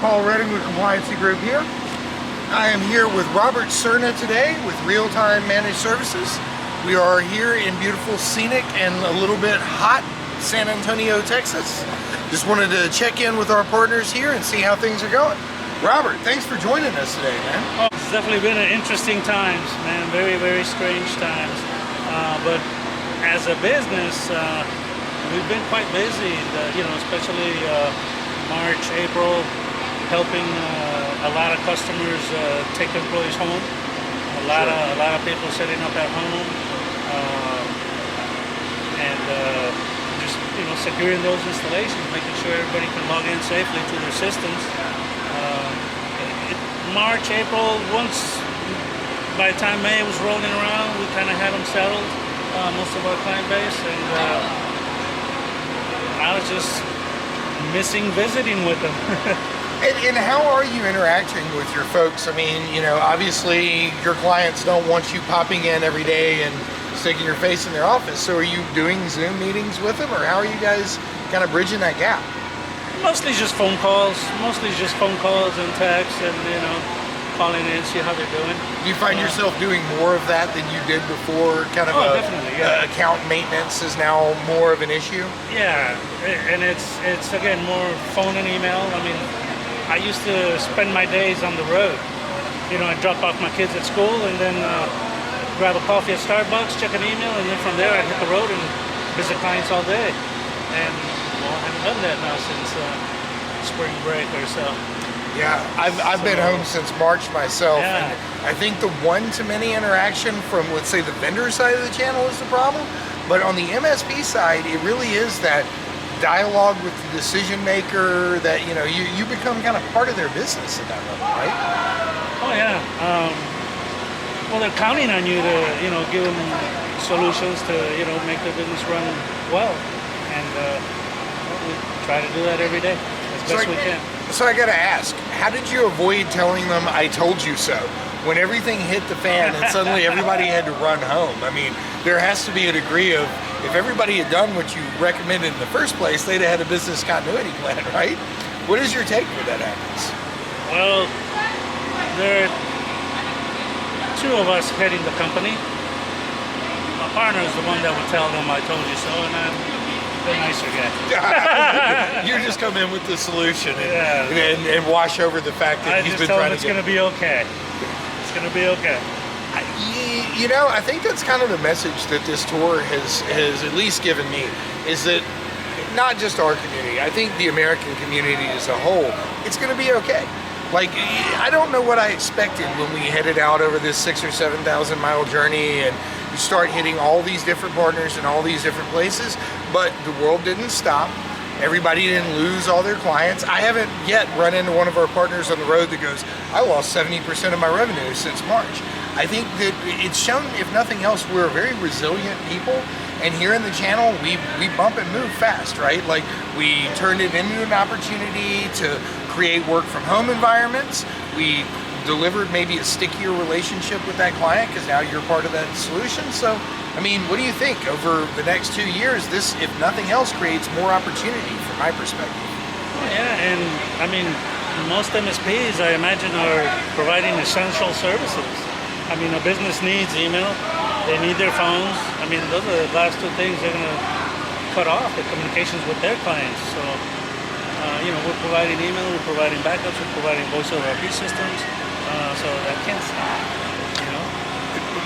Paul Redding with Compliancy Group here. I am here with Robert Serna today with Realtime Managed Services. We are here in beautiful, scenic, and a little bit hot San Antonio, Texas. Just wanted to check in with our partners here and see how things are going. Robert, thanks for joining us today, man. Oh, it's definitely been an interesting times, man. Very, very strange times. But as a business, we've been quite busy, especially March, April, helping a lot of customers take employees home. A lot of people setting up at home, and just securing those installations, making sure everybody can log in safely to their systems. March, April, by the time May was rolling around, we kind of had them settled, most of our client base, and I was just missing visiting with them. And how are you interacting with your folks? I mean, obviously your clients don't want you popping in every day and sticking your face in their office. So are you doing Zoom meetings with them, or how are you guys kind of bridging that gap? Mostly just phone calls and texts, and calling in, see how they're doing. Do you find yourself doing more of that than you did before? Kind of definitely, yeah. Account maintenance is now more of an issue? Yeah, and it's again more phone and email. I mean, I used to spend my days on the road. I'd drop off my kids at school and then grab a coffee at Starbucks, check an email, and then from there I'd hit the road and visit clients all day. And I haven't done that now since spring break or so. Yeah, I've been home since March myself, yeah. And I think the one-to-many interaction from, let's say, the vendor side of the channel is the problem, but on the MSP side, it really is that dialogue with the decision maker that, you become kind of part of their business at that level, right? Oh, yeah. Well, they're counting on you to, give them solutions to, make their business run well, and we try to do that every day as best we can. So I gotta ask, how did you avoid telling them "I told you so" when everything hit the fan and suddenly everybody had to run home? I mean, there has to be a degree of, if everybody had done what you recommended in the first place, they'd have had a business continuity plan, right? What is your take when that happens? Well, there are two of us heading the company. My partner is the one that would tell them "I told you so," and I'm the nicer guy. You just come in with the solution and wash over the fact that he's been trying to. It's going to be okay. It's going to be okay. I think that's kind of the message that this tour has at least given me, is that not just our community, I think the American community as a whole, it's going to be okay. Like, I don't know what I expected when we headed out over this 6,000 or 7,000 mile journey and you start hitting all these different partners in all these different places, but the world didn't stop. Everybody didn't lose all their clients. I haven't yet run into one of our partners on the road that goes, "I lost 70% of my revenue since March." I think that it's shown, if nothing else, we're a very resilient people. And here in the channel, we bump and move fast, right? Like, we turned it into an opportunity to create work from home environments. We delivered maybe a stickier relationship with that client because now you're part of that solution. So, I mean, what do you think over the next 2 years? This, if nothing else, creates more opportunity from my perspective. Oh, yeah, and I mean, most MSPs, I imagine, are providing essential services. I mean, a business needs email, they need their phones. I mean, those are the last two things they're going to cut off, the communications with their clients. So, we're providing email, we're providing backups, we're providing voice over IP systems. So that can't stop,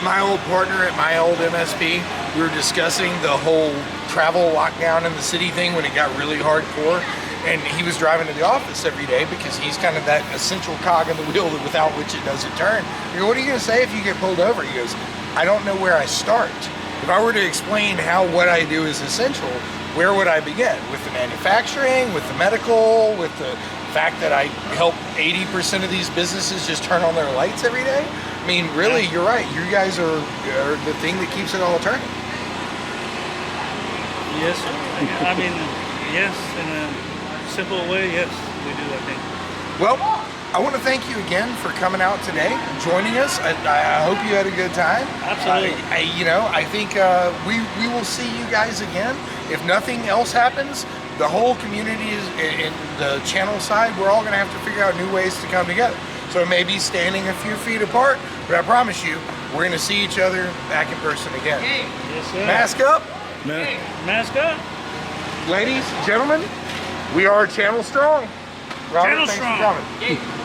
My old partner at my old MSP, we were discussing the whole travel lockdown in the city thing when it got really hardcore. And he was driving to the office every day because he's kind of that essential cog in the wheel that without which it doesn't turn. You go, "What are you going to say if you get pulled over?" He goes, "I don't know where I start. If I were to explain how what I do is essential, where would I begin? With the manufacturing, with the medical, with the fact that I help 80% of these businesses just turn on their lights every day?" I mean, really, you're right. You guys are the thing that keeps it all turning. Yes, sir. I mean, yes, in a simple way, yes, we do, I think. Well, I want to thank you again for coming out today, joining us. I hope you had a good time. Absolutely. I think we will see you guys again. If nothing else happens, the whole community is in the channel side. We're all going to have to figure out new ways to come together. So it may be standing a few feet apart, but I promise you, we're going to see each other back in person again. Yes, sir. Mask up. Mask up. Ladies, gentlemen, we are Channel Strong. Robert, Channel thanks Strong. for coming.